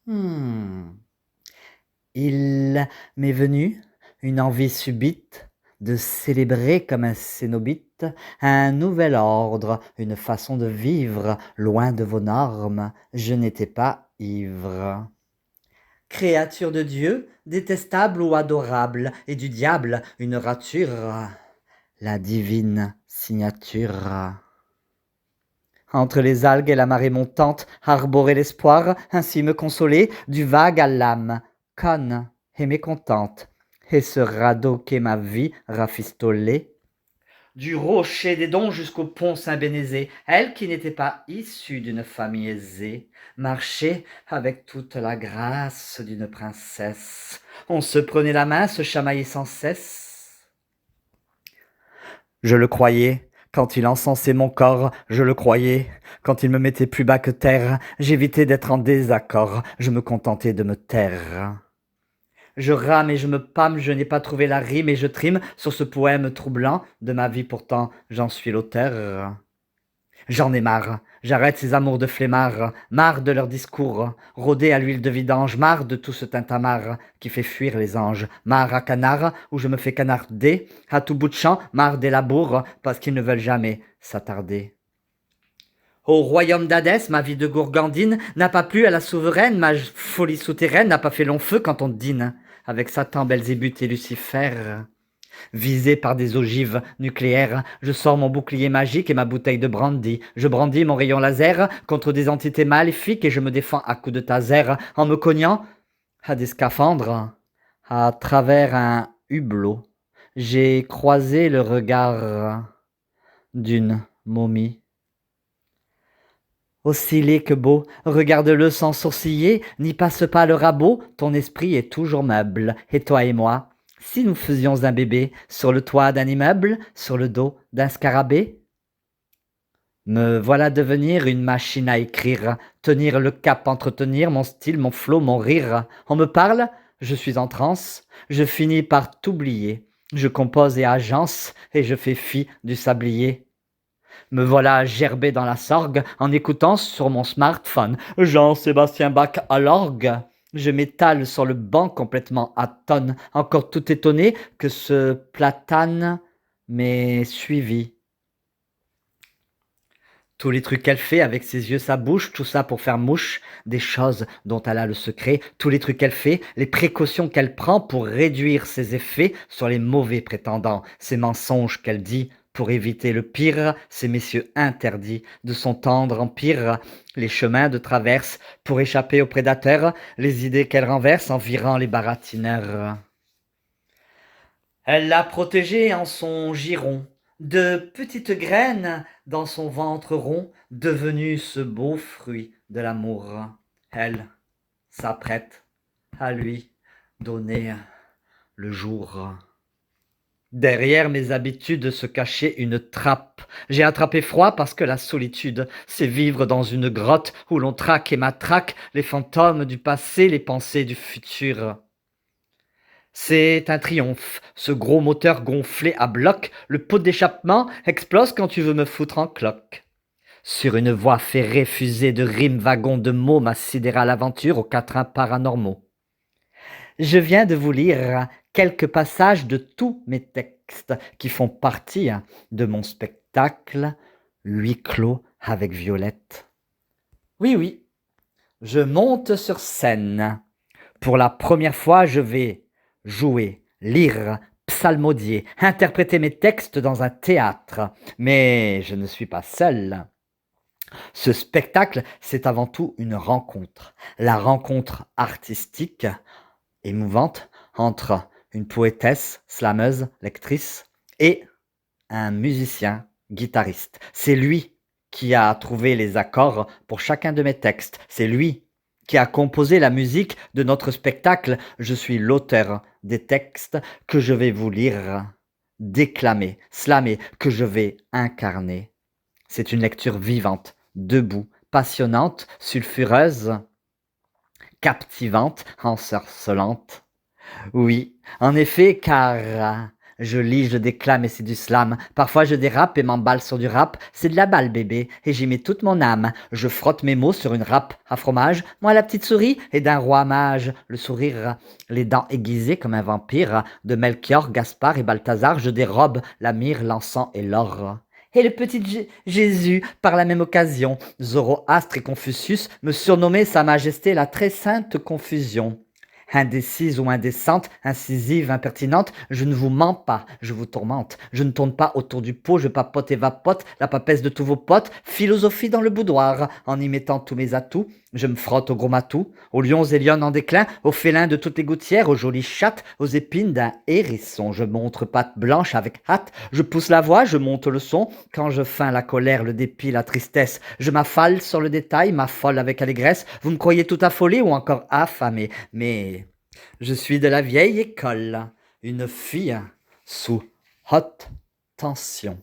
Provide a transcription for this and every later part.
Hmm. Il m'est venu une envie subite de célébrer comme un cénobite un nouvel ordre, une façon de vivre, loin de vos normes, je n'étais pas ivre. Créature de Dieu, détestable ou adorable, et du diable une rature, la divine signature. Entre les algues et la marée montante, arborer l'espoir, ainsi me consoler, du vague à l'âme, conne et mécontente, et ce radeau qu'est ma vie rafistolée. Du rocher des dons jusqu'au pont Saint-Bénézé, elle qui n'était pas issue d'une famille aisée, marchait avec toute la grâce d'une princesse. On se prenait la main, se chamaillait sans cesse. Je le croyais, quand il encensait mon corps, je le croyais, quand il me mettait plus bas que terre, j'évitais d'être en désaccord, je me contentais de me taire. Je rame et je me pâme, je n'ai pas trouvé la rime et je trime sur ce poème troublant, de ma vie pourtant j'en suis l'auteur. J'en ai marre, j'arrête ces amours de flemmards, marre de leurs discours, rôdés à l'huile de vidange, marre de tout ce tintamarre qui fait fuir les anges, marre à canard où je me fais canarder, à tout bout de champ, marre des labours parce qu'ils ne veulent jamais s'attarder. Au royaume d'Hadès, ma vie de gourgandine n'a pas plu à la souveraine, ma folie souterraine n'a pas fait long feu quand on dîne avec Satan, Belzébuth et Lucifer. Visé par des ogives nucléaires, je sors mon bouclier magique et ma bouteille de brandy. Je brandis mon rayon laser contre des entités maléfiques et je me défends à coups de taser en me cognant à des scaphandres. À travers un hublot, j'ai croisé le regard d'une momie. Aussi laid que beau, regarde-le sans sourciller, n'y passe pas le rabot, ton esprit est toujours meuble, et toi et moi, si nous faisions un bébé sur le toit d'un immeuble, sur le dos d'un scarabée? Me voilà devenir une machine à écrire, tenir le cap, entretenir mon style, mon flot, mon rire. On me parle, je suis en transe, je finis par t'oublier. Je compose et agence, et je fais fi du sablier. Me voilà gerbé dans la sorgue en écoutant sur mon smartphone Jean-Sébastien Bach à l'orgue. Je m'étale sur le banc complètement atone, encore tout étonné que ce platane m'ait suivi. Tous les trucs qu'elle fait avec ses yeux, sa bouche, tout ça pour faire mouche, des choses dont elle a le secret, tous les trucs qu'elle fait, les précautions qu'elle prend pour réduire ses effets sur les mauvais prétendants, ces mensonges qu'elle dit pour éviter le pire, ces messieurs interdits de son tendre empire, les chemins de traverse pour échapper aux prédateurs, les idées qu'elle renverse en virant les baratineurs. Elle l'a protégé en son giron, de petites graines dans son ventre rond, devenu ce beau fruit de l'amour. Elle s'apprête à lui donner le jour. Derrière mes habitudes se cachait une trappe. J'ai attrapé froid parce que la solitude, c'est vivre dans une grotte où l'on traque et matraque les fantômes du passé, les pensées du futur. C'est un triomphe, ce gros moteur gonflé à bloc, le pot d'échappement explose quand tu veux me foutre en cloque. Sur une voie ferrée fusée de rimes, wagons de mots, ma sidérale aventure aux quatrains paranormaux. Je viens de vous lire quelques passages de tous mes textes qui font partie de mon spectacle Huis clos avec Violette. Oui, oui, je monte sur scène. Pour la première fois, je vais jouer, lire, psalmodier, interpréter mes textes dans un théâtre. Mais je ne suis pas seul. Ce spectacle, c'est avant tout une rencontre. La rencontre artistique, émouvante, entre une poétesse, slameuse, lectrice, et un musicien, guitariste. C'est lui qui a trouvé les accords pour chacun de mes textes. C'est lui qui a composé la musique de notre spectacle. Je suis l'auteur des textes que je vais vous lire, déclamer, slammer, que je vais incarner. C'est une lecture vivante, debout, passionnante, sulfureuse, captivante, ensorcelante. Oui, en effet, car Je lis, je déclame et c'est du slam. Parfois je dérape et m'emballe sur du rap. C'est de la balle, bébé, et j'y mets toute mon âme. Je frotte mes mots sur une râpe à fromage. Moi, la petite souris est d'un roi mage. Le sourire, les dents aiguisées comme un vampire. De Melchior, Gaspard et Balthazar, je dérobe la myrrhe, l'encens et l'or. Et le petit Jésus, par la même occasion, Zoroastre et Confucius me surnommaient Sa Majesté la très sainte confusion. Indécise ou indécente, incisive, impertinente, je ne vous mens pas, je vous tourmente. Je ne tourne pas autour du pot, je papote et vapote, la papesse de tous vos potes, philosophie dans le boudoir. En y mettant tous mes atouts, je me frotte aux gros matous, aux lions et lionnes en déclin, aux félins de toutes les gouttières, aux jolies chattes, aux épines d'un hérisson. Je montre patte blanche avec hâte, je pousse la voix, je monte le son. Quand je feins la colère, le dépit, la tristesse, je m'affale sur le détail, m'affole avec allégresse. Vous me croyez tout affolé ou encore affamé, mais je suis de la vieille école, une fille sous haute tension.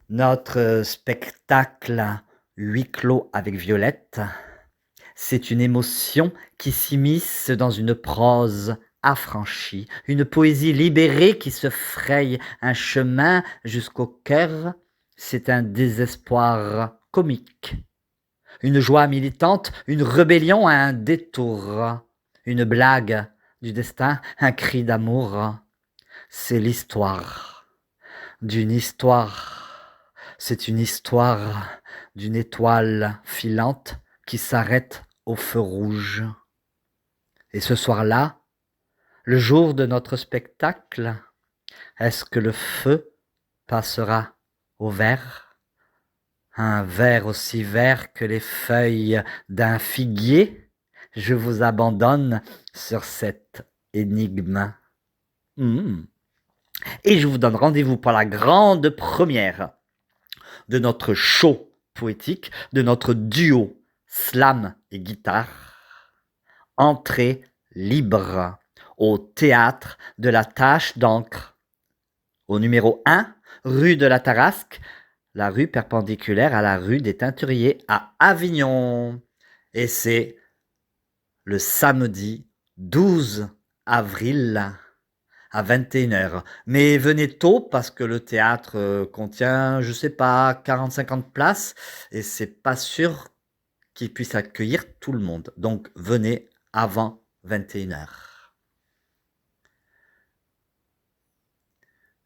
Notre spectacle huis clos avec Violette, c'est une émotion qui s'immisce dans une prose affranchie, une poésie libérée qui se fraye un chemin jusqu'au cœur. C'est un désespoir comique, une joie militante, une rébellion à un détour, une blague du destin, un cri d'amour. C'est l'histoire d'une histoire, c'est une histoire d'une étoile filante qui s'arrête au feu rouge. Et ce soir-là, le jour de notre spectacle, est-ce que le feu passera au vert? Un vert aussi vert que les feuilles d'un figuier? Je vous abandonne sur cette énigme. Et je vous donne rendez-vous pour la grande première de notre show poétique, de notre duo slam et guitare. Entrée libre au théâtre de la Tache d'encre, au numéro 1, rue de la Tarasque, la rue perpendiculaire à la rue des Teinturiers à Avignon. Et c'est le samedi 12 avril à 21h. Mais venez tôt parce que le théâtre contient, je sais pas, 40-50 places et c'est pas sûr qu'il puisse accueillir tout le monde. Donc venez avant 21h.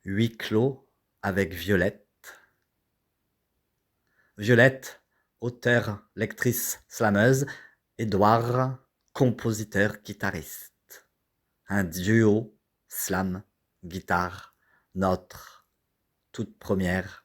Huis clos avec Violette. Violette, auteure, lectrice, slameuse. Édouard, compositeur, guitariste. Un duo, slam, guitare, notre toute première